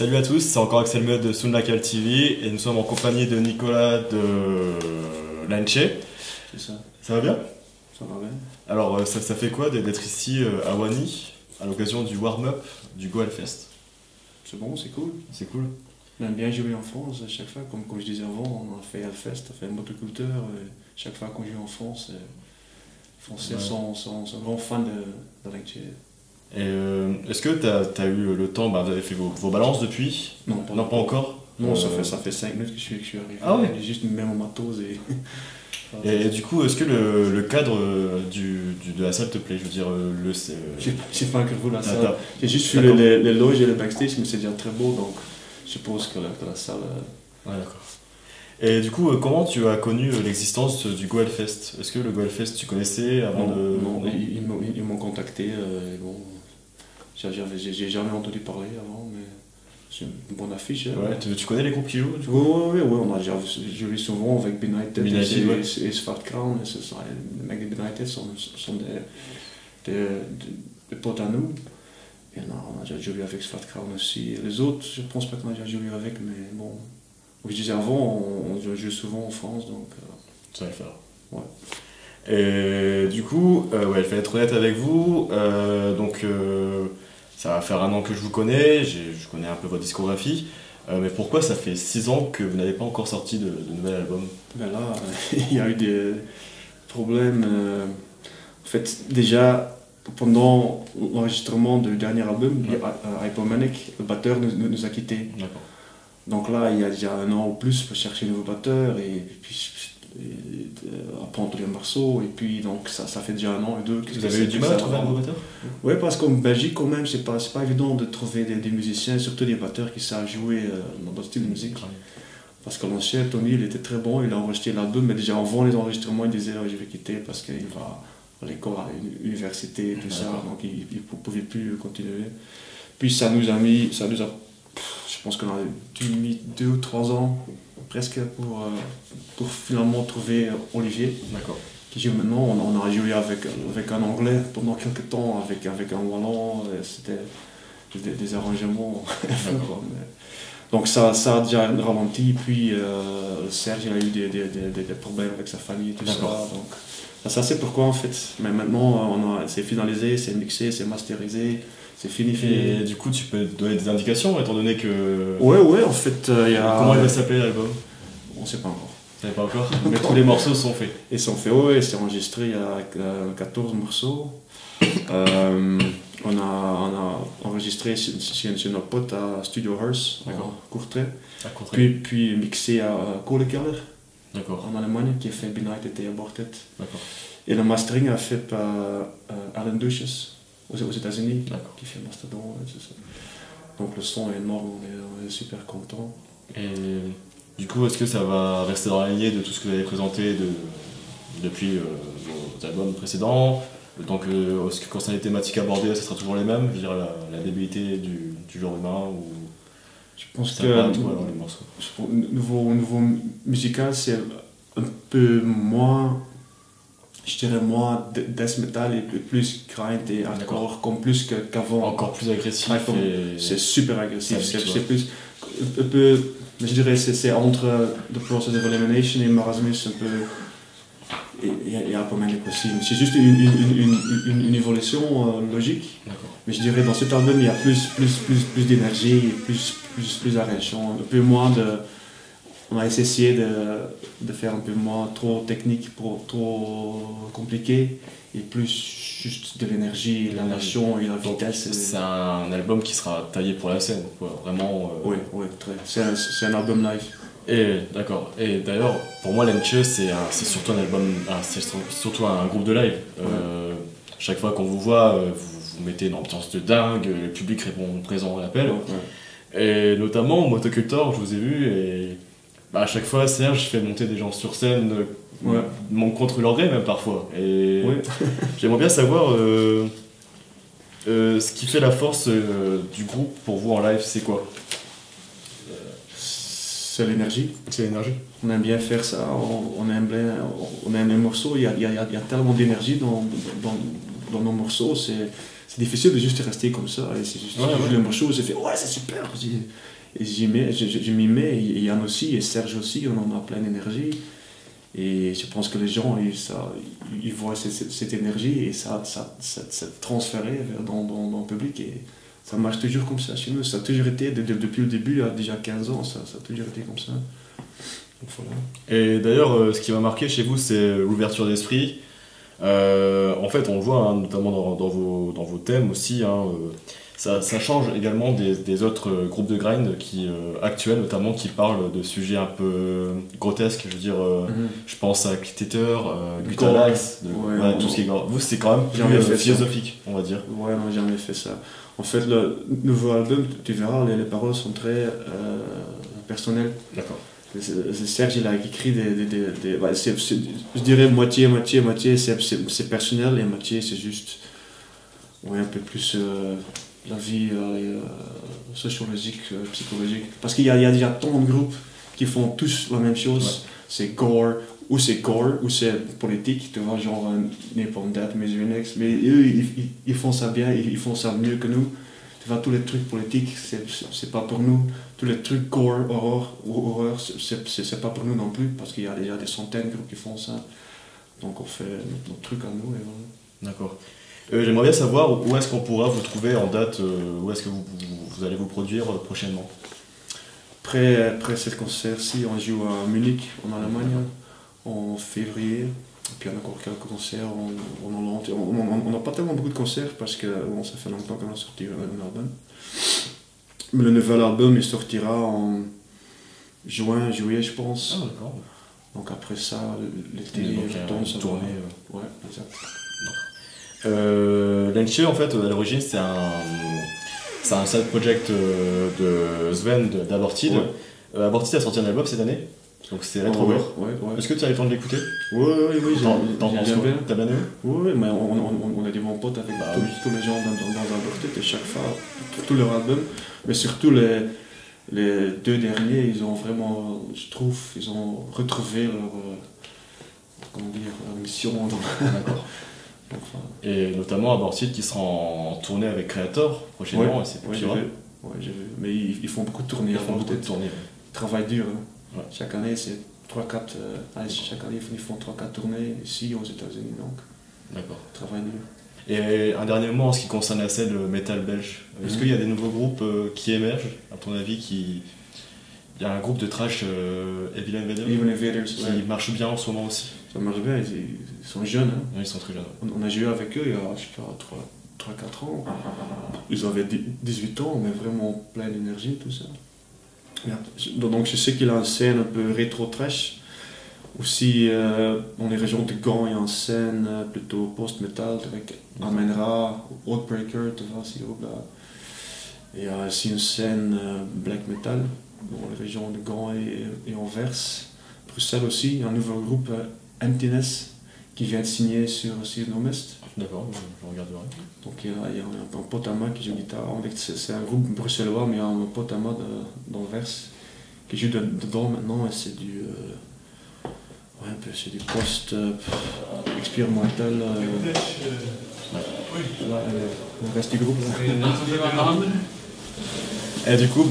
Salut à tous, c'est encore Axel Meud de Soundlacal TV et nous sommes en compagnie de Nicolas de Lanche. C'est ça. Ça va bien? Ça va bien. Alors ça fait quoi d'être ici à Wany à l'occasion du warm-up du Go Hellfest? C'est bon, c'est cool. C'est cool. On aime bien jouer en France à chaque fois, comme je disais avant, on a fait Hellfest, on a fait motoculteur, et chaque fois qu'on joue en France, les Français sont grands fans de Lanche. Et est-ce que tu as eu le temps, vous avez fait vos balances depuis? Non, pas encore. Non, ça fait 5 minutes que je suis arrivé. Ah ouais. J'ai juste mis mon matos et... Et du coup, est-ce que le cadre de la salle te plaît? Je veux dire, J'ai pas encore vu la salle. Attends. J'ai juste vu les loges et le backstage, mais c'est déjà très beau, donc je suppose que la salle... Ouais, d'accord. Et du coup, comment tu as connu l'existence du Go Hellfest? Est-ce que le Go Hellfest, tu connaissais avant de... Non, ils m'ont contacté, et bon, j'ai jamais entendu parler avant, mais c'est une bonne affiche. Hein. Ouais, tu connais les groupes qui jouent? Oui, on a déjà joué souvent avec Benighted et Svartkrans. Les mecs de Benighted sont des potes à nous. Et on a déjà joué avec Svartkrans aussi. Les autres, je pense pas qu'on a déjà joué avec, mais bon. Comme je disais avant, on joue souvent en France, donc... Ça va le faire. Ouais. Et du coup, il fallait être honnête avec vous. Ça va faire 1 an que je vous connais, je connais un peu votre discographie. Mais pourquoi ça fait 6 ans que vous n'avez pas encore sorti de nouvel album? Ben là, il y a eu des problèmes. En fait, déjà, pendant l'enregistrement du dernier album, Hypomanic, le batteur nous a quittés. D'accord. Donc là, il y a déjà 1 an ou plus pour chercher un nouveau batteur et puis apprendre les morceaux. Et puis, donc, ça fait déjà 1 an et 2. Vous avez eu du mal à trouver un nouveau batteur? Oui, parce qu'en Belgique, quand même, c'est pas évident de trouver des musiciens, surtout des batteurs qui savent jouer dans d'autres styles de musique. Ouais. Parce que l'ancien, Tony, il était très bon, il a enregistré l'album, mais déjà avant les enregistrements, il disait je vais quitter parce qu'il va à l'école, à l'université, tout ça, donc il ne pouvait plus continuer. Puis ça nous a, je pense qu'on a mis 2 ou 3 ans presque pour finalement trouver Olivier. D'accord. Qui joue maintenant. On a joué avec un Anglais pendant quelques temps, avec un Wallon, c'était des arrangements. Donc ça a déjà ralenti, puis Serge il a eu des problèmes avec sa famille, tout ça. Donc, ça c'est pourquoi en fait. Mais maintenant c'est finalisé, c'est mixé, c'est masterisé, c'est fini. Et du coup tu peux donner des indications étant donné que... Ouais, en fait il y a... Comment il va s'appeler l'album? On sait pas encore. Vous savez pas encore? Mais tous les morceaux sont faits. Ils sont faits, oui, c'est enregistré, il y a 14 morceaux. On a enregistré chez notre pote à Studio Hearst, à Courtrai. Puis mixé à Kohlekeller, en Allemagne, qui a fait Benighted et Aborted. Et le mastering a fait par Alan Duchess, aux États-Unis, qui fait Mastodon. Donc le son est énorme, on est super content. Et du coup, est-ce que ça va rester dans la lignée de tout ce que vous avez présenté depuis vos albums précédents? Donc, est-ce que quand c'est les thématiques abordées, ça sera toujours les mêmes? Je veux dire, la débilité du genre humain ou... Je pense que les morceaux. Nouveau musical, c'est un peu moins, je dirais moins death metal et plus grind et hardcore, comme plus qu'avant. Encore plus agressif. C'est super agressif. C'est plus un peu, je dirais, c'est entre The Process of Elimination et Marasmus un peu. Et Hypomanic aussi. C'est juste une évolution logique. Mais je dirais dans cet album il y a plus d'énergie, plus d'agression, un peu moins de... On a essayé de faire un peu moins trop technique, trop compliqué, et plus juste de l'énergie, la nation et la vitesse. C'est un album qui sera taillé pour la scène, quoi. Vraiment... Oui, très. C'est un album live. D'accord. Et d'ailleurs, pour moi, Lanche, c'est surtout un album, c'est surtout un groupe de live. Chaque fois qu'on vous voit, vous mettez une ambiance de dingue, le public répond présent à l'appel. Et notamment, Motocultor, je vous ai vu, et à chaque fois, Serge fait monter des gens sur scène, contre leur gré même parfois. Et j'aimerais bien savoir ce qui fait la force du groupe pour vous en live, c'est quoi? C'est l'énergie. C'est l'énergie. On aime bien faire ça, on aime les morceaux, il y a tellement d'énergie dans nos morceaux, c'est difficile de juste rester comme ça. Et c'est juste le morceau, c'est fait, ouais, c'est super. Et je m'y mets, et Yann aussi, et Serge aussi, on en a plein d'énergie. Et je pense que les gens, ils voient cette énergie et ça transféré dans le public. Et ça marche toujours comme ça chez nous. Ça a toujours été, depuis le début, il y a déjà 15 ans, ça a toujours été comme ça. Donc, voilà. Et d'ailleurs, ce qui m'a marqué chez vous, c'est l'ouverture d'esprit. En fait, on le voit, hein, notamment dans vos thèmes aussi. Hein, ça change également des autres groupes de grind actuels, notamment, qui parlent de sujets un peu grotesques. Je veux dire, je pense à Clitator, Gutalax, tout ce qui est gore. Vous, c'est quand même plus philosophique, on va dire. Ouais, non, j'ai jamais fait ça. En fait, le nouveau album, tu verras, les paroles sont très personnelles. D'accord. Serge, il a écrit je dirais moitié, c'est personnel, et moitié, c'est juste un peu plus la vie sociologique, psychologique. Parce qu'il y a déjà tant de groupes qui font tous la même chose. Ouais. C'est gore, ou c'est politique, tu vois, genre Napalm Death, Mesurenex, mais eux, ils font ça bien, ils font ça mieux que nous. Tu vois, tous les trucs politiques, c'est pas pour nous. Tous les trucs gore, horreur, c'est pas pour nous non plus, parce qu'il y a déjà des centaines de groupes qui font ça. Donc on fait notre truc à nous, et voilà. D'accord. J'aimerais bien savoir où est-ce qu'on pourra vous trouver en date, où est-ce que vous allez vous produire prochainement. Après ce concert-ci, on joue à Munich, en Allemagne, en février. Et puis on a encore quelques concerts en Hollande. On n'a pas tellement beaucoup de concerts parce que ça fait longtemps qu'on a sorti un album. Mais le nouvel album il sortira en juillet, je pense. Ah, d'accord. Donc après ça, l'été, l'automne, ça va. Ouais, exact. Lenche, en fait, à l'origine, c'est un side project de Sven d'Abortide. Ouais. Abortide a sorti un album cette année. Donc c'est Retrover. Ouais. Est-ce que tu as eu le temps de l'écouter? Oui, T'en penses quoi? T'as bien aimé? Oui, mais on a des bons potes avec tous les gens dans Abortide, et chaque fois, tous leurs albums, mais surtout les deux derniers, ils ont vraiment, je trouve, ils ont retrouvé leur mission. D'accord. Et notamment Abortide qui sera en tournée avec Creator prochainement. Ouais, j'ai vu. Mais ils font beaucoup de tournées. Ils travaillent dur. Hein. Ouais. Chaque année, c'est 3-4. Chaque année, ils font 3-4 tournées ici aux États-Unis. Donc, d'accord. Ils travaillent dur. Et un dernier mot en ce qui concerne la scène métal belge. Est-ce qu'il y a des nouveaux groupes qui émergent, à ton avis, Il y a un groupe de trash, Evil Invaders, qui marche bien en ce moment aussi. Ça marche bien, ils sont jeunes. Hein. Oui, ils sont très jeunes. On a joué avec eux il y a, je sais pas, 3-4 ans. Ils avaient 18 ans, mais vraiment plein d'énergie, tout ça. Donc je sais qu'il a une scène un peu rétro-trash. Aussi, dans les régions de Gand, il y a une scène plutôt post-metal avec Amenra, Outbreaker, tu vois, si là. Et il y a aussi une scène black metal dans les régions de Gand et Anvers. Bruxelles aussi, il y a un nouveau groupe Emptiness qui vient de signer sur Nomest. D'accord, je regarderai. Donc il y a un pote à moi qui joue guitare. C'est un groupe bruxellois, mais il y a un pote à moi d'Anvers qui joue dedans maintenant, et c'est du c'est du post expérimental. Le reste du groupe. Et du coup,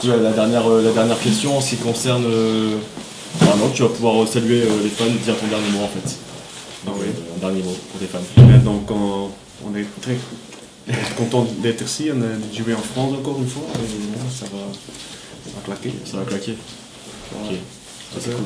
la dernière question en ce qui concerne. Vraiment, tu vas pouvoir saluer les fans, dire ton dernier mot en fait. Un dernier mot pour les fans. Donc on est très content d'être ici, on a joué en France encore une fois, et ça va claquer. Ça va claquer. Voilà. Ok, ça c'est cool.